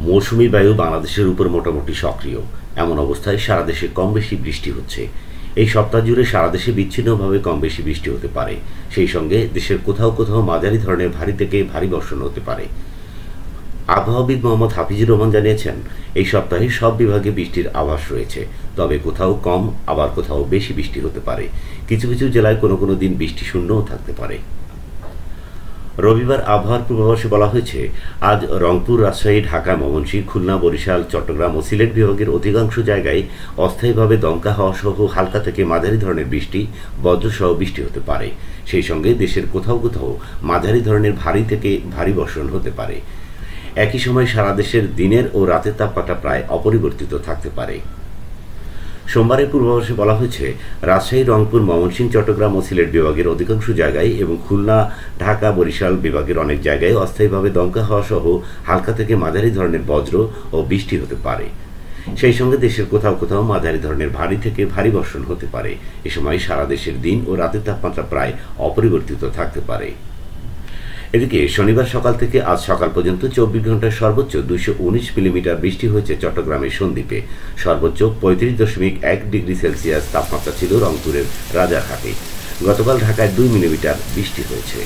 মৌসুমী বায়ু বাংলাদেশের উপর মোটামুটি সক্রিয়। এমন অবস্থায় সারা দেশে কম বেশি বৃষ্টি হচ্ছে। এই সপ্তাহ জুড়ে সারা দেশে বিচ্ছিন্নভাবে কম বেশি বৃষ্টি হতে পারে। সেই সঙ্গে দেশের কোথাও কোথাও মাঝারি ধরনের ভারী থেকে ভারী বর্ষণ হতে পারে। আবহাওয়াবিদ মোহাম্মদ হাফিজুর রহমান জানিয়েছেন, এই সপ্তাহে সব বিভাগে বৃষ্টির আভাস রয়েছে। তবে কোথাও কম, আবার কোথাও বেশি বৃষ্টি হতে পারে। কিছু কিছু জেলায় কোনো কোনো দিন বৃষ্টি শূন্যও থাকতে পারে। রবিবার আবহাওয়ার পূর্বাভাসে বলা হয়েছে, আজ রংপুর, রাজশাহী, ঢাকা, ময়মনসিংহ, খুলনা, বরিশাল, চট্টগ্রাম ও সিলেট বিভাগের অধিকাংশ জায়গায় অস্থায়ীভাবে দমকা হাওয়া সহ হালকা থেকে মাঝারি ধরনের বৃষ্টি, বজ্রসহ বৃষ্টি হতে পারে। সেই সঙ্গে দেশের কোথাও কোথাও মাঝারি ধরনের ভারী থেকে ভারী বর্ষণ হতে পারে। একই সময় সারা দেশের দিনের ও রাতের তাপমাত্রা প্রায় অপরিবর্তিত থাকতে পারে। সোমবারের পূর্বাভাসে বলা হয়েছে, রাজশাহী, রংপুর, ময়মনসিংহ, চট্টগ্রাম ও সিলেট বিভাগের অধিকাংশ জায়গায় এবং খুলনা, ঢাকা, বরিশাল বিভাগের অনেক জায়গায় অস্থায়ীভাবে দমকা হাওয়া সহ হালকা থেকে মাঝারি ধরনের বজ্র ও বৃষ্টি হতে পারে। সেই সঙ্গে দেশের কোথাও কোথাও মাঝারি ধরনের ভারী থেকে ভারী বর্ষণ হতে পারে। এ সময় সারা দেশের দিন ও রাতের তাপমাত্রা প্রায় অপরিবর্তিত থাকতে পারে। এদিকে শনিবার সকাল থেকে আজ সকাল পর্যন্ত 24 ঘন্টায় সর্বোচ্চ 219 মিলিমিটার বৃষ্টি হয়েছে চট্টগ্রামের সন্দ্বীপে। সর্বোচ্চ 35.1 ডিগ্রি সেলসিয়াস তাপমাত্রা ছিল রংপুরের রাজারহাটে। গতকাল ঢাকায় 2 মিলিমিটার বৃষ্টি হয়েছে।